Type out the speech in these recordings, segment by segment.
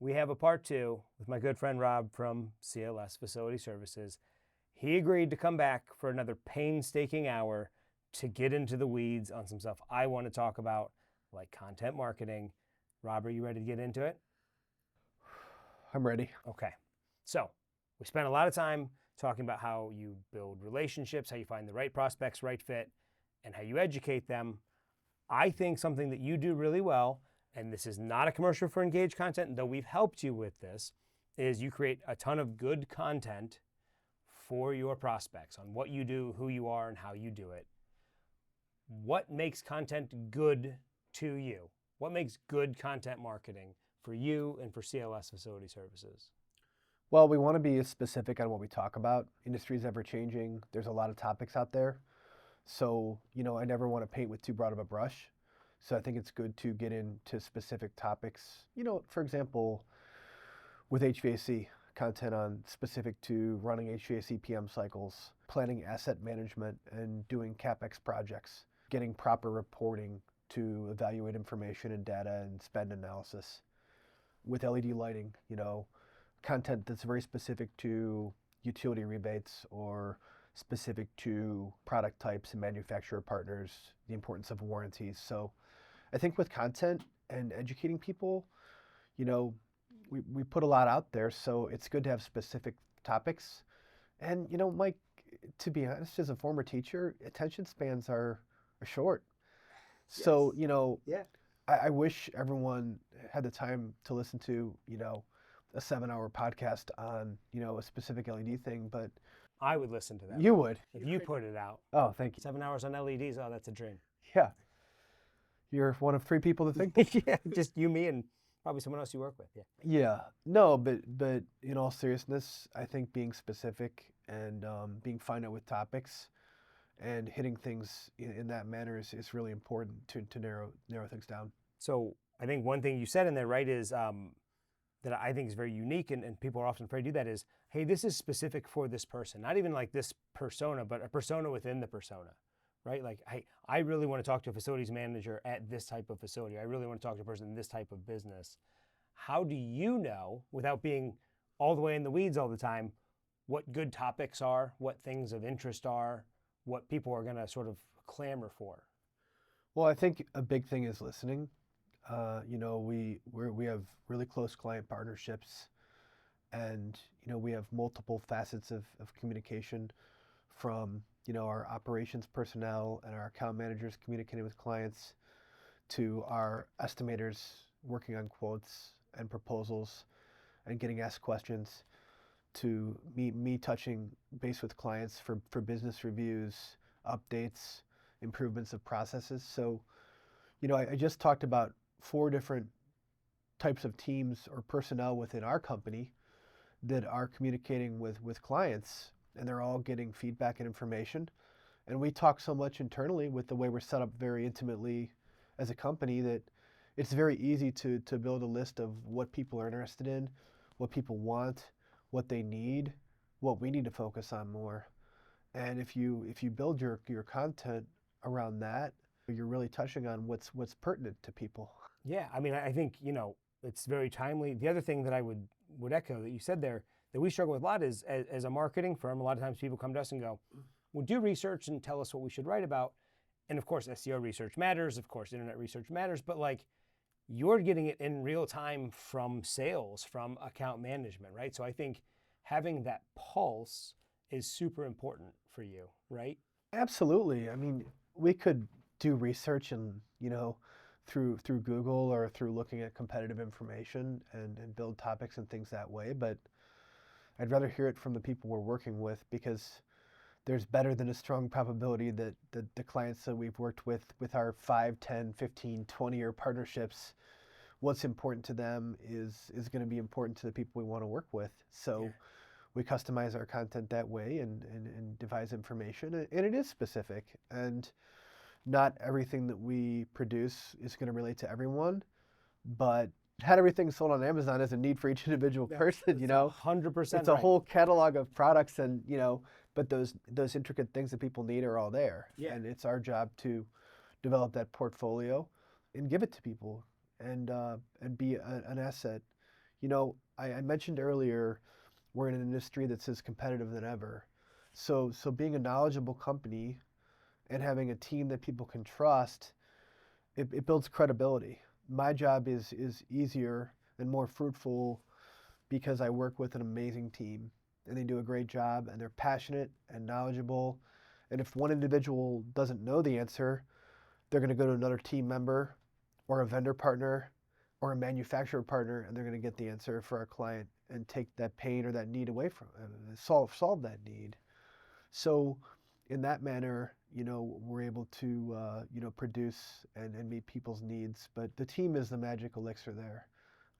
we have a part two with my good friend Rob from CLS Facility Services. He agreed to come back for another painstaking hour to get into the weeds on some stuff I want to talk about, like content marketing. Rob, are you ready to get into it? I'm ready. Okay. So we spent a lot of time talking about how you build relationships, how you find the right prospects, right fit, and how you educate them. I think something that you do really well, and this is not a commercial for Engage Content, though we've helped you with this, is you create a ton of good content for your prospects on what you do, who you are, and how you do it. What makes content good to you? What makes good content marketing for you and for CLS Facility Services? Well, we want to be specific on what we talk about. Industry is ever changing. There's a lot of topics out there. So, I never want to paint with too broad of a brush. So I think it's good to get into specific topics. For example, with HVAC, content on specific to running HVAC PM cycles, planning asset management and doing CapEx projects, getting proper reporting to evaluate information and data and spend analysis. With LED lighting, content that's very specific to utility rebates or specific to product types and manufacturer partners, the importance of warranties. So I think with content and educating people, we put a lot out there, so it's good to have specific topics. And, Mike, to be honest, as a former teacher, attention spans are short. Yes. So, Yeah. I wish everyone had the time to listen to, a 7-hour podcast on, a specific LED thing, but I would listen to that. you would. If you put it out. Oh, thank you. 7 hours on LEDs, oh, that's a dream. Yeah. You're one of 3 people to think. Yeah, just you, me, and probably someone else you work with. Yeah. Yeah. No, but in all seriousness, I think being specific and being finite with topics and hitting things in that manner is really important to narrow things down. So I think one thing you said in there, right, is that I think is very unique, and people are often afraid to do that, is, hey, this is specific for this person. Not even like this persona, but a persona within the persona, right? Like, hey, I really want to talk to a facilities manager at this type of facility. I really want to talk to a person in this type of business. How do you know, without being all the way in the weeds all the time, what good topics are, what things of interest are, what people are going to sort of clamor for? Well, I think a big thing is listening. We have really close client partnerships, and we have multiple facets of communication, from our operations personnel and our account managers communicating with clients, to our estimators working on quotes and proposals and getting asked questions, to me touching base with clients for business reviews, updates, improvements of processes. So, I just talked about 4 different types of teams or personnel within our company that are communicating with clients, and they're all getting feedback and information. And we talk so much internally with the way we're set up very intimately as a company that it's very easy to build a list of what people are interested in, what people want, what they need, what we need to focus on more. And if you build your content around that, you're really touching on what's pertinent to people. Yeah, I mean, I think, it's very timely. The other thing that I would echo that you said there that we struggle with a lot is, as a marketing firm, a lot of times people come to us and go, well, do research and tell us what we should write about. And of course, SEO research matters. Of course, internet research matters. But like, you're getting it in real time from sales, from account management, right? So I think having that pulse is super important for you, right? Absolutely. I mean, we could do research and, through Google or through looking at competitive information and build topics and things that way. But I'd rather hear it from the people we're working with, because there's better than a strong probability that the clients that we've worked with our 5, 10, 15, 20-year partnerships, what's important to them is going to be important to the people we want to work with. So we customize our content that way and devise information, and it is specific. And not everything that we produce is going to relate to everyone, but not everything sold on Amazon is a need for each individual person, 100%. It's a whole catalog of products, and but those intricate things that people need are all there. Yeah. And it's our job to develop that portfolio and give it to people, and be an asset, I mentioned earlier we're in an industry that's as competitive than ever. So being a knowledgeable company and having a team that people can trust, it builds credibility. My job is easier and more fruitful because I work with an amazing team and they do a great job and they're passionate and knowledgeable. And if one individual doesn't know the answer, they're going to go to another team member or a vendor partner or a manufacturer partner, and they're going to get the answer for our client and take that pain or that need away from solve that need. So in that manner, we're able to produce and meet people's needs. But the team is the magic elixir there.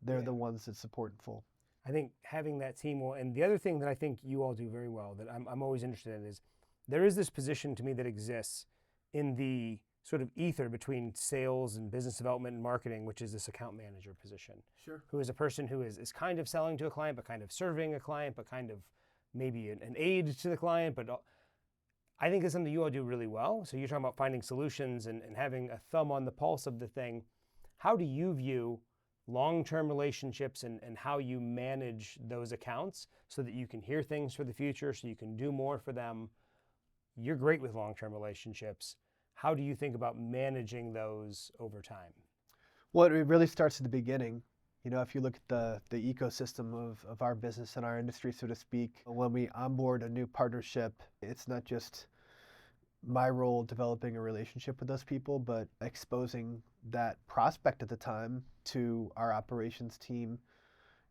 They're the ones that support and full. I think having that team will, and the other thing that I think you all do very well that I'm always interested in is there is this position to me that exists in the sort of ether between sales and business development and marketing, which is this account manager position. Sure. Who is a person who is kind of selling to a client, but kind of serving a client, but kind of maybe an aid to the client. But I think it's something you all do really well. So you're talking about finding solutions and having a thumb on the pulse of the thing. How do you view long-term relationships and how you manage those accounts so that you can hear things for the future, so you can do more for them? You're great with long-term relationships. How do you think about managing those over time? Well, it really starts at the beginning. If you look at the ecosystem of our business and our industry, so to speak, when we onboard a new partnership, it's not just my role developing a relationship with those people, but exposing that prospect at the time to our operations team.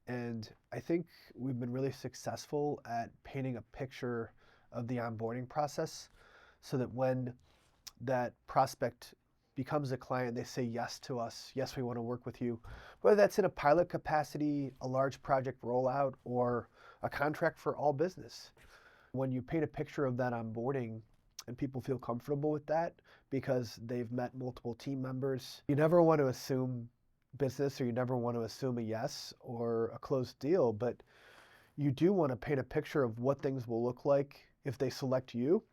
And I think we've been really successful at painting a picture of the onboarding process so that when that prospect becomes a client, they say yes to us. Yes, we want to work with you. Whether that's in a pilot capacity, a large project rollout, or a contract for all business. When you paint a picture of that onboarding and people feel comfortable with that because they've met multiple team members, you never want to assume business or you never want to assume a yes or a closed deal, but you do want to paint a picture of what things will look like if they select you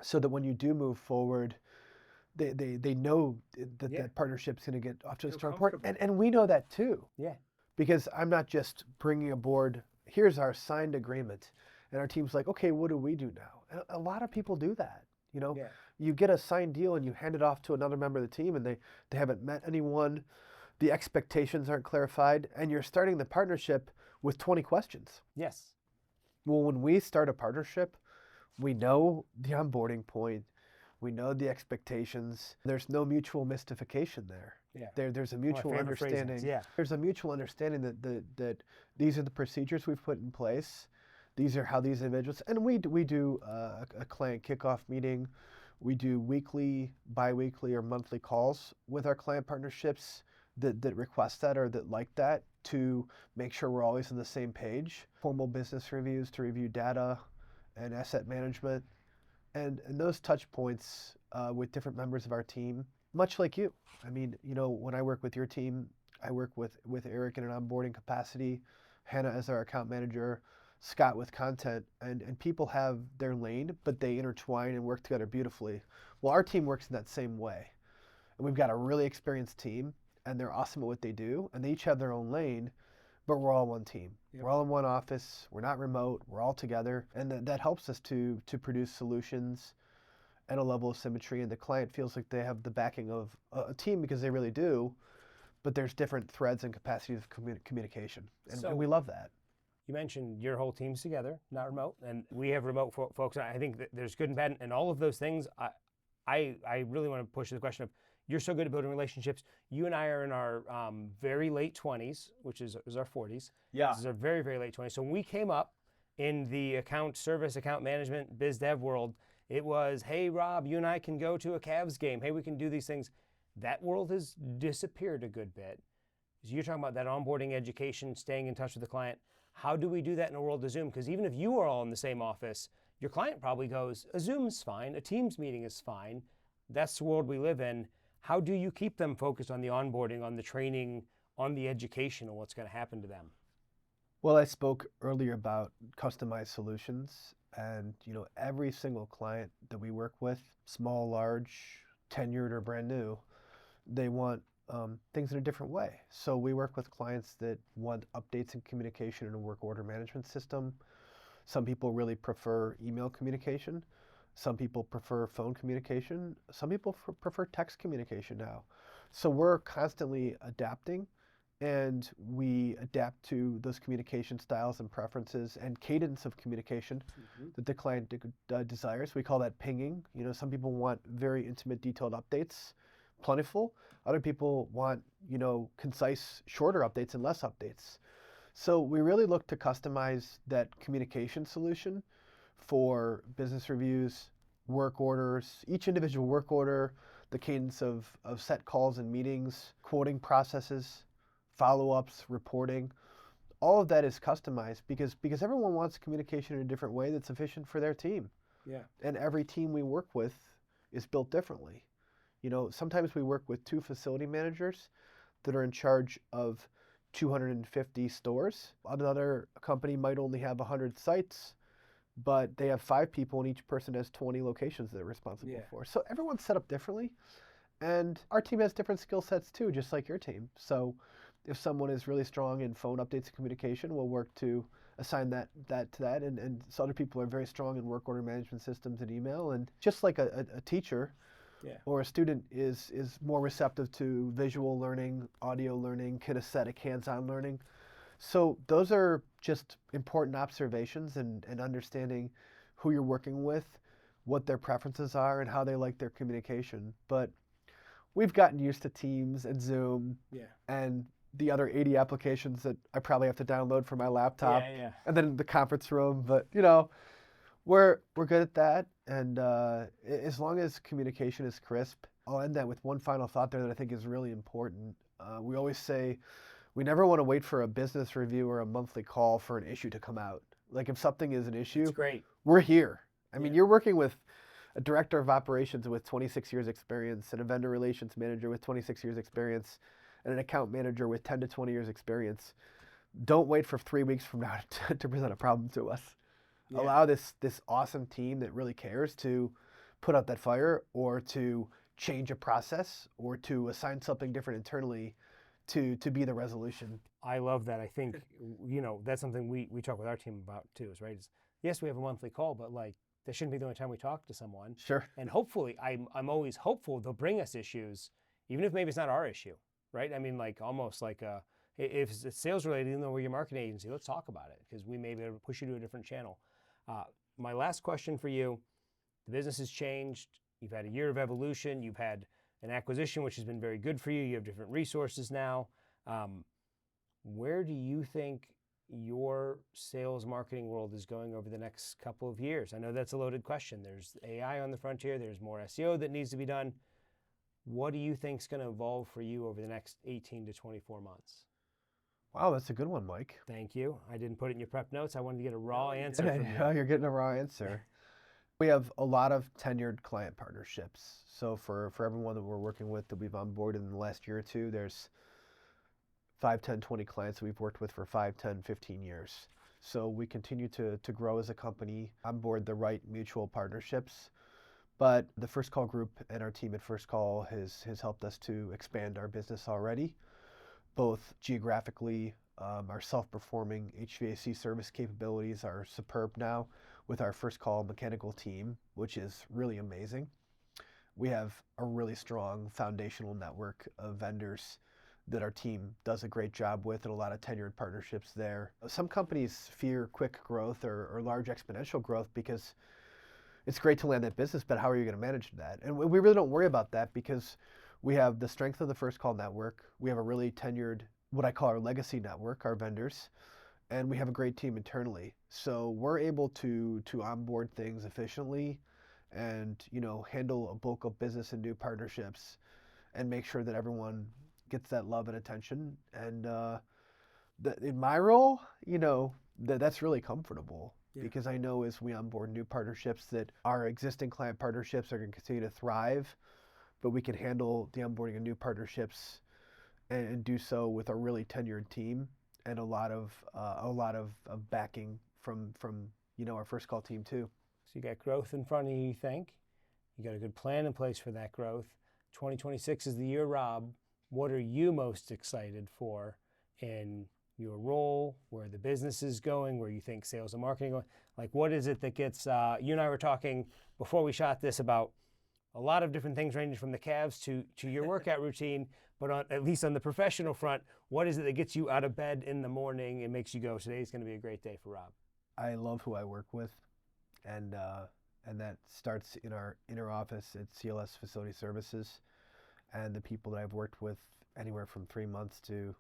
so that when you do move forward, they know that that partnership's going to get off to a strong start. And we know that too. Yeah. Because I'm not just bringing aboard, here's our signed agreement. And our team's like, okay, what do we do now? And a lot of people do that. You get a signed deal and you hand it off to another member of the team and they haven't met anyone. The expectations aren't clarified. And you're starting the partnership with 20 questions. Yes. Well, when we start a partnership, we know the onboarding point. We know the expectations. There's no mutual mystification there. Yeah. There's a mutual understanding. Yeah. There's a mutual understanding that these are the procedures we've put in place. These are how these individuals, and we do a client kickoff meeting. We do weekly, bi-weekly, or monthly calls with our client partnerships that request that or that like that to make sure we're always on the same page. Formal business reviews to review data and asset management. And those touch points with different members of our team, much like you. I mean, when I work with your team, I work with Eric in an onboarding capacity, Hannah as our account manager, Scott with content, and people have their lane, but they intertwine and work together beautifully. Well, our team works in that same way. And we've got a really experienced team, and they're awesome at what they do, and they each have their own lane, but we're all one team. Yep. We're all in one office. We're not remote. We're all together. And that helps us to produce solutions at a level of symmetry. And the client feels like they have the backing of a team because they really do. But there's different threads and capacities of communication. And we love that. You mentioned your whole team's together, not remote. And we have remote folks. I think that there's good and bad. And all of those things, I really want to push the question of, you're so good at building relationships. You and I are in our very late 20s, which is our 40s. Yeah. This is our very, very late 20s. So when we came up in the account management, biz dev world, it was, hey, Rob, you and I can go to a Cavs game. Hey, we can do these things. That world has disappeared a good bit. So you're talking about that onboarding education, staying in touch with the client. How do we do that in a world of Zoom? Because even if you are all in the same office, your client probably goes, a Zoom's fine, a Teams meeting is fine. That's the world we live in. How do you keep them focused on the onboarding, on the training, on the education, and what's going to happen to them? Well, I spoke earlier about customized solutions, and every single client that we work with, small, large, tenured, or brand new, they want things in a different way. So we work with clients that want updates in communication in a work order management system. Some people really prefer email communication. Some people prefer phone communication. Some people prefer text communication now. So we're constantly adapting, and we adapt to those communication styles and preferences and cadence of communication that the client desires. We call that pinging. You know, some people want very intimate, detailed updates, plentiful. Other people want, you know, concise, shorter updates and less updates. So we really look to customize that communication solution for business reviews, work orders, each individual work order, the cadence of set calls and meetings, quoting processes, follow-ups, reporting. All of that is customized because everyone wants communication in a different way that's efficient for their team. Yeah. And every team we work with is built differently. You know, sometimes we work with 2 facility managers that are in charge of 250 stores. Another company might only have 100 sites, but they have 5 people and each person has 20 locations they're responsible for. So everyone's set up differently. And our team has different skill sets too, just like your team. So if someone is really strong in phone updates and communication, we'll work to assign that to that. And so other people are very strong in work order management systems and email. And just like a teacher or a student is more receptive to visual learning, audio learning, kinesthetic, hands-on learning. So those are just important observations and understanding who you're working with, what their preferences are, and how they like their communication. But we've gotten used to Teams and Zoom and the other 80 applications that I probably have to download from my laptop and then the conference room. But, you know, we're good at that. And as long as communication is crisp, I'll end that with one final thought there that I think is really important. We always say we never want to wait for a business review or a monthly call for an issue to come out. Like if something is an issue, That's great. We're here. I mean, you're working with a director of operations with 26 years experience and a vendor relations manager with 26 years experience and an account manager with 10 to 20 years experience. Don't wait for 3 weeks from now to present a problem to us. Allow this awesome team that really cares to put out that fire or to change a process or to assign something different internally to be the resolution. I love that. I think, you know, that's something we talk with our team about too, is right. Yes, we have a monthly call, but like that shouldn't be the only time we talk to someone. Sure. And hopefully, I'm always hopeful they'll bring us issues, even if maybe it's not our issue, right? I mean, like almost like if it's sales related, even though we're your marketing agency, let's talk about it because we may be able to push you to a different channel. My last question for you, the business has changed. You've had a year of evolution. You've had an acquisition, which has been very good for you. You have different resources now. Where do you think your sales marketing world is going over the next couple of years? I know that's a loaded question. There's AI on the frontier. There's more SEO that needs to be done. What do you think is going to evolve for you over the next 18 to 24 months? Wow, that's a good one, Mike. Thank you. I didn't put it in your prep notes. I wanted to get a raw answer from you. Oh, you're getting a raw answer. We have a lot of tenured client partnerships. So for everyone that we're working with that we've onboarded in the last year or two, there's 5, 10, 20 clients that we've worked with for 5, 10, 15 years. So we continue to grow as a company, onboard the right mutual partnerships. But the First Call group and our team at First Call has helped us to expand our business already, both geographically. Our self-performing HVAC service capabilities are superb now with our First Call mechanical team, which is really amazing. We have a really strong foundational network of vendors that our team does a great job with and a lot of tenured partnerships there. Some companies fear quick growth or large exponential growth because it's great to land that business, but how are you going to manage that? And we really don't worry about that because we have the strength of the First Call network. We have a really tenured, what I call our legacy network, our vendors, and we have a great team internally. So we're able to onboard things efficiently and, you know, handle a bulk of business and new partnerships and make sure that everyone gets that love and attention. And in my role, you know, that's really comfortable because I know as we onboard new partnerships that our existing client partnerships are going to continue to thrive, but we can handle the onboarding of new partnerships and do so with a really tenured team and a lot of backing from you know, our First Call team too. So you got growth in front of you think. You got a good plan in place for that growth. 2026 is the year, Rob. what are you most excited for in your role, where the business is going, where you think sales and marketing are going? Like, what is it that gets, you and I were talking before we shot this about a lot of different things ranging from the calves to your workout routine, but at least on the professional front, what is it that gets you out of bed in the morning and makes you go, today's going to be a great day for Rob? I love who I work with, and that starts in our inner office at CLS Facility Services, and the people that I've worked with anywhere from 3 months to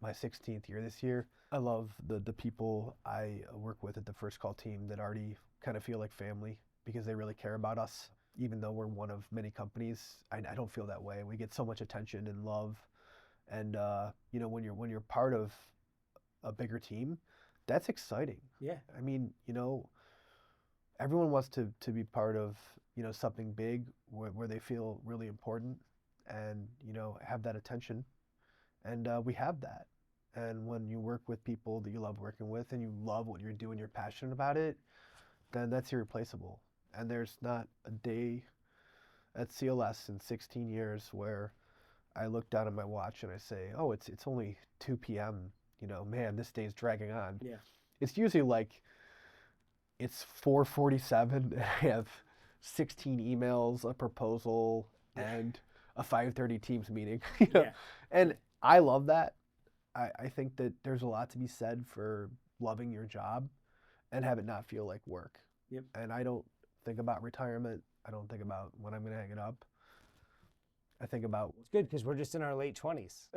my 16th year this year. I love the people I work with at the First Call team that already kind of feel like family because they really care about us. Even though we're one of many companies, I don't feel that way. We get so much attention and love, and when you're part of a bigger team, that's exciting. Yeah. I mean, everyone wants to be part of something big where they feel really important and have that attention, and we have that. And when you work with people that you love working with and you love what you're doing, you're passionate about it, then that's irreplaceable. And there's not a day at CLS in 16 years where I look down at my watch and I say, oh, it's only 2 p.m. Man, this day's dragging on. Yeah. It's usually like it's 4:47 and I have 16 emails, a proposal, and a 5:30 Teams meeting. Yeah. And I love that. I think that there's a lot to be said for loving your job and have it not feel like work. Yep. And I don't think about retirement. I don't think about when I'm going to hang it up. I think about It's good because we're just in our late 20s.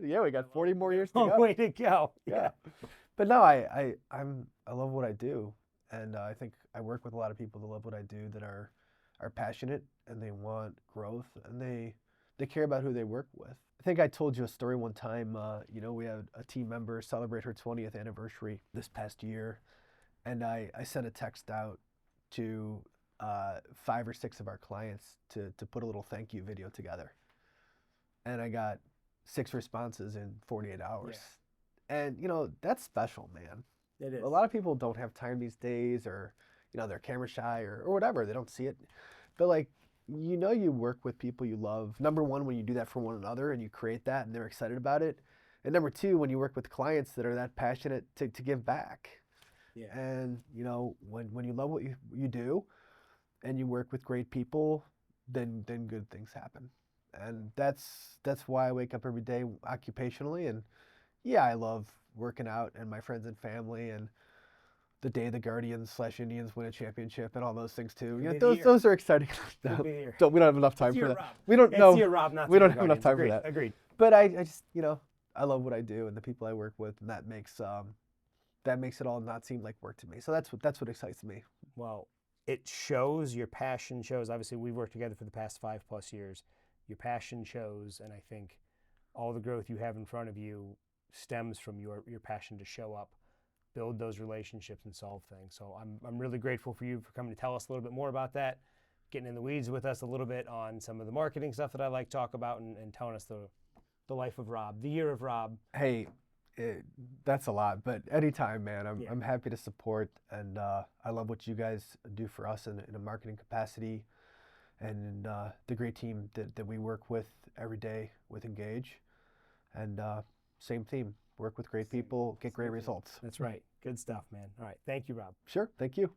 yeah, we got 40 more years to Long go. way to go. Yeah. But no, I love what I do, and I think I work with a lot of people that love what I do, that are passionate and they want growth and they care about who they work with. I think I told you a story one time. We had a team member celebrate her 20th anniversary this past year, and I sent a text out to 5 or 6 of our clients to put a little thank you video together, and I got 6 responses in 48 hours. Yeah. And that's special, man. It is. A lot of people don't have time these days, or they're camera shy or whatever, they don't see it. But like, you work with people you love. Number one, when you do that for one another and you create that and they're excited about it. And number two, when you work with clients that are that passionate to give back. Yeah. And when you love what you do and you work with great people, then good things happen. And that's why I wake up every day occupationally. And yeah, I love working out and my friends and family and the day the Guardians/Indians win a championship and all those things too. Those are exciting. We don't have enough time for that. Rob. We don't know. Rob, not we don't have enough time for that. Agreed. But I just I love what I do and the people I work with, and that makes it all not seem like work to me. So that's what excites me. Well, it shows, your passion shows. Obviously, we've worked together for the past 5+ years. Your passion shows, and I think all the growth you have in front of you stems from your passion to show up, build those relationships, and solve things. So I'm really grateful for you for coming to tell us a little bit more about that, getting in the weeds with us a little bit on some of the marketing stuff that I like to talk about, and telling us the life of Rob, the year of Rob. Hey, that's a lot, but anytime, man. I'm happy to support, and I love what you guys do for us in a marketing capacity, and the great team that we work with every day with Engage, and same theme. Work with great people, get great results. That's right. Good stuff, man. All right. Thank you, Rob. Sure. Thank you.